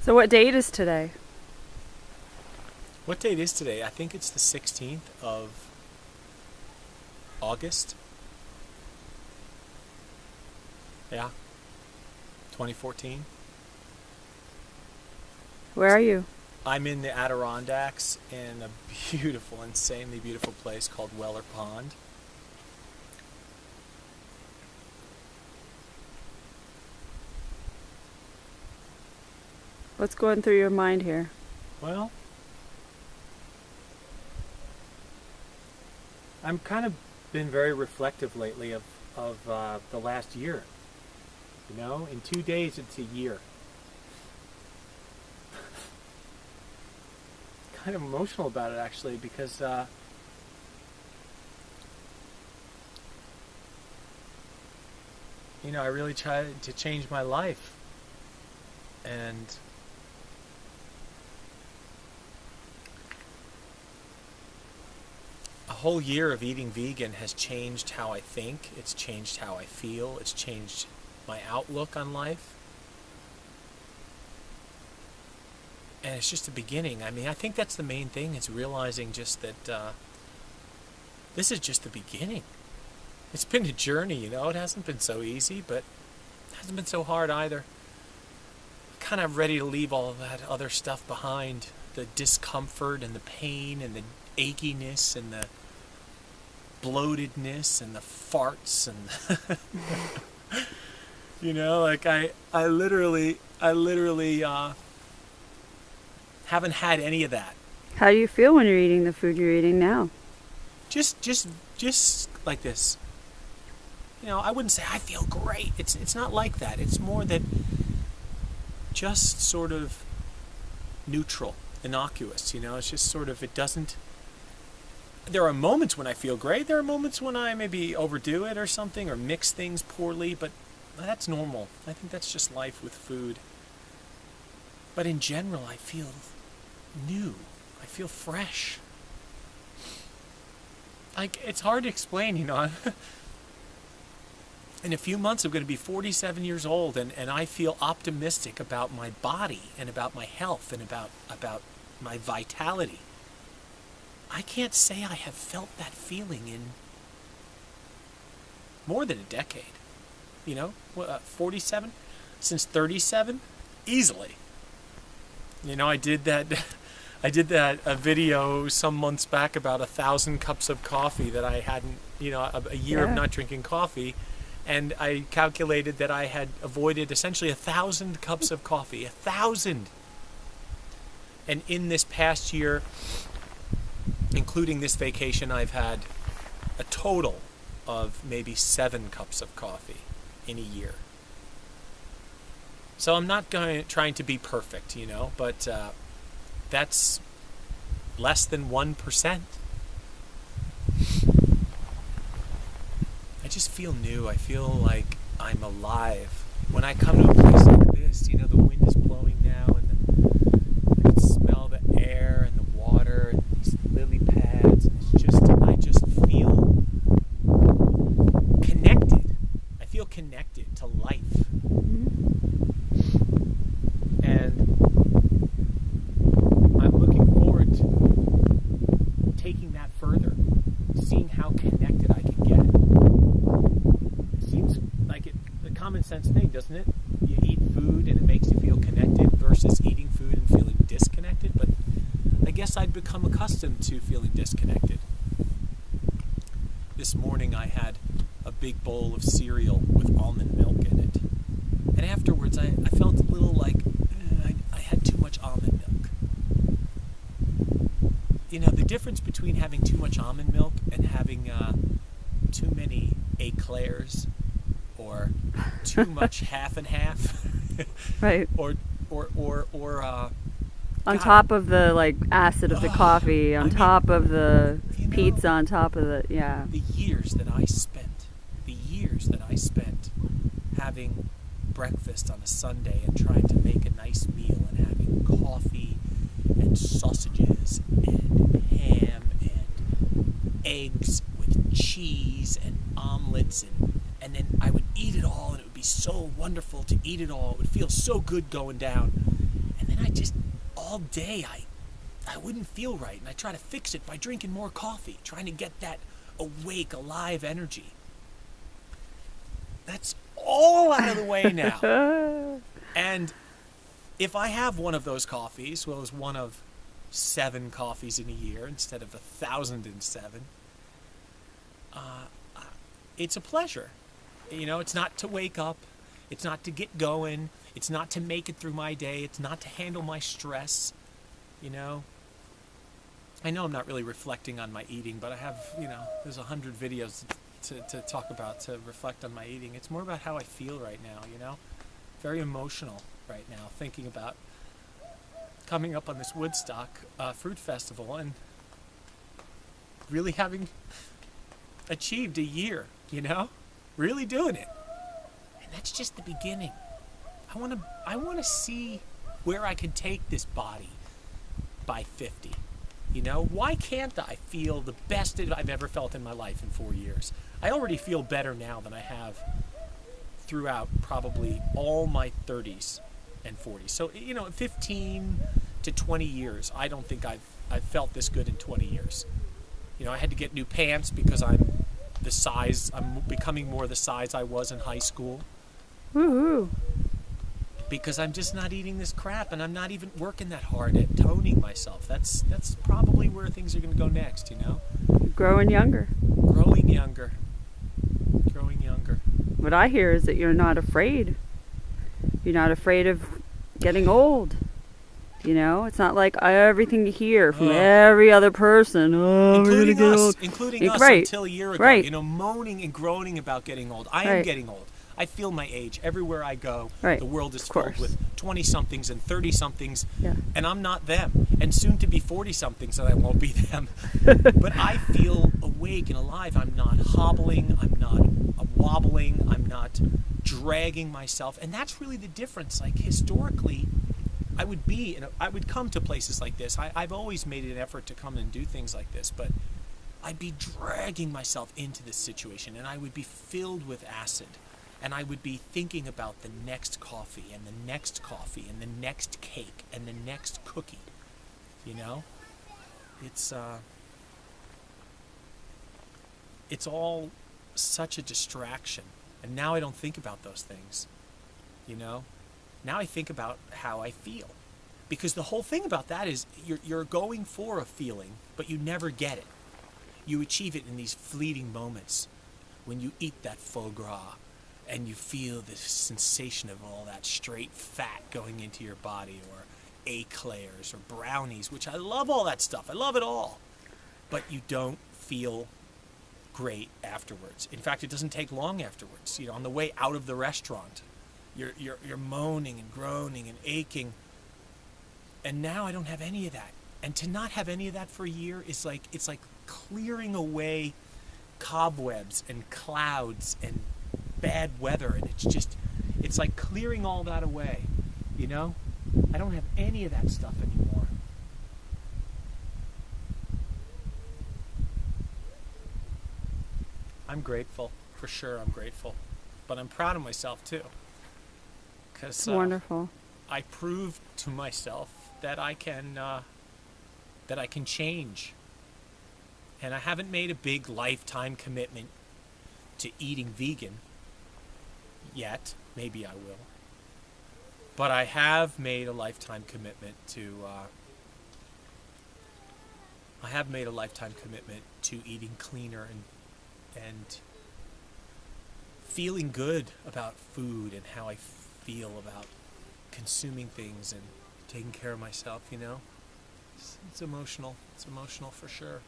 So what date is today? What date is today? I think it's the 16th of August. Yeah. 2014. Where are you? I'm in the Adirondacks in a beautiful, insanely beautiful place called Weller Pond. What's going through your mind here? Well, I'm kind of been very reflective lately of the last year. You know, in 2 days it's a year. Kind of emotional about it actually because you know, I really tried to change my life, and a whole year of eating vegan has changed how I think, it's changed how I feel, it's changed my outlook on life. And it's just the beginning. I mean, I think that's the main thing, is realizing just that this is just the beginning. It's been a journey, you know. It hasn't been so easy, but it hasn't been so hard either. I'm kind of ready to leave all of that other stuff behind. The discomfort and the pain and the achiness and the bloatedness and the farts and you know, like I literally haven't had any of that. How do you feel when you're eating the food you're eating now? Just like this. You know, I wouldn't say I feel great. It's not like that. It's more that just sort of neutral, innocuous, you know. It's just sort of, it doesn't, there are moments when I feel great. There are moments when I maybe overdo it or something, or mix things poorly, but that's normal. I think that's just life with food. But in general, I feel new. I feel fresh. Like, it's hard to explain, you know. In a few months, I'm going to be 47 years old, and I feel optimistic about my body and about my health and about my vitality. I can't say I have felt that feeling in more than a decade. You know, 47? Since 37? Easily. You know, I did that a video some months back about 1,000 cups of coffee that I hadn't, you know, a year of not drinking coffee. And I calculated that I had avoided essentially 1,000 cups of coffee. 1,000! And in this past year, including this vacation, I've had a total of maybe 7 cups of coffee in a year. So I'm not trying to be perfect, you know, but that's less than 1%. I just feel new. I feel like I'm alive. When I come to a place like this, you know, the wind is blowing now, and I can smell the air and the water and these lily pads, and I just feel connected. I feel connected to life. And I'm looking forward to taking that further, seeing how connected I can get. It seems like a common sense thing, doesn't it? You eat food and it makes you feel connected versus eating food and feeling disconnected, but I guess I'd become accustomed to feeling disconnected. This morning I had a big bowl of cereal with almond milk in it. And afterwards I felt a little like I had too much almond milk. You know, the difference between having too much almond milk and having too many eclairs, or too much half and half, Right. or On God, top of the like acid of the coffee, on top of the pizza, on top of the the years that I spent having breakfast on a Sunday and trying to make a nice meal and having coffee and sausages and ham and eggs with cheese and omelets, and then I would eat it all, and it would be so wonderful to eat it all. It would feel so good going down. And then I just, all day, I wouldn't feel right. And I try to fix it by drinking more coffee, trying to get that awake, alive energy. That's all out of the way now. And if I have one of those coffees, well, it's one of 7 coffees in a year instead of 1,007, it's a pleasure. You know, it's not to wake up. It's not to get going. It's not to make it through my day. It's not to handle my stress. You know, I know I'm not really reflecting on my eating, but I have, you know, there's 100 videos to talk about, to reflect on my eating. It's more about how I feel right now, you know? Very emotional right now, thinking about coming up on this Woodstock Fruit Festival and really having achieved a year, you know? Really doing it. And that's just the beginning. I want to see where I can take this body by 50. You know, why can't I feel the best that I've ever felt in my life in 4 years? I already feel better now than I have throughout probably all my 30s and 40s. So, you know, 15 to 20 years, I don't think I've felt this good in 20 years. You know, I had to get new pants because I'm becoming more the size I was in high school. Woohoo. Because I'm just not eating this crap, and I'm not even working that hard at toning myself. That's probably where things are going to go next, you know? Growing younger. Growing younger. Growing younger. What I hear is that you're not afraid. You're not afraid of getting old. You know, it's not like everything you hear from every other person. Oh, including we're us, old. including us Right. until a year ago. Right. You know, moaning and groaning about getting old. I am Right. getting old. I feel my age everywhere I go. Right. The world is Of filled course. with 20-somethings and 30-somethings, Yeah. and I'm not them. And soon to be 40-somethings, and I won't be them. But I feel awake and alive. I'm not hobbling. I'm not wobbling. I'm not dragging myself. And that's really the difference. Like, historically, I would come to places like this. I've always made an effort to come and do things like this, but I'd be dragging myself into this situation, and I would be filled with acid. And I would be thinking about the next coffee and the next coffee and the next cake and the next cookie. You know? It's all such a distraction. And now I don't think about those things. You know? Now I think about how I feel. Because the whole thing about that is you're going for a feeling, but you never get it. You achieve it in these fleeting moments when you eat that foie gras. And you feel this sensation of all that straight fat going into your body, or eclairs or brownies, which I love all that stuff. I love it all. But you don't feel great afterwards. In fact, it doesn't take long afterwards. You know, on the way out of the restaurant, you're moaning and groaning and aching. And now I don't have any of that. And to not have any of that for a year is like, it's like clearing away cobwebs and clouds and bad weather, and it's like clearing all that away, you know? I don't have any of that stuff anymore. I'm grateful, for sure I'm grateful, but I'm proud of myself too, because Wonderful. I proved to myself that I can change, and I haven't made a big lifetime commitment to eating vegan yet. Maybe I will. But I have made a lifetime commitment to eating cleaner and feeling good about food and how I feel about consuming things and taking care of myself, you know? It's emotional. It's emotional for sure.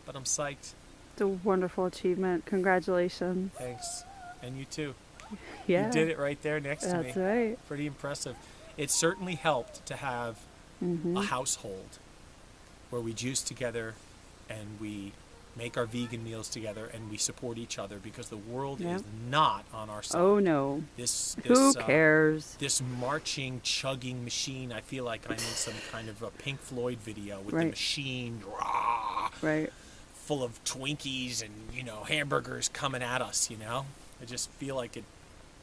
But I'm psyched. It's a wonderful achievement. Congratulations. Thanks. And you too. Yeah. You did it right there next to me. That's right. Pretty impressive. It certainly helped to have a household where we juice together and we make our vegan meals together and we support each other, because the world is not on our side. Oh no. Who cares? This marching, chugging machine, I feel like I'm in some kind of a Pink Floyd video with the Right. machine, rah, Right. full of Twinkies and, you know, hamburgers coming at us, you know? I just feel like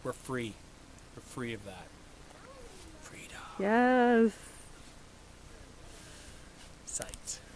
we're free. We're free of that. Freedom. Yes. sights.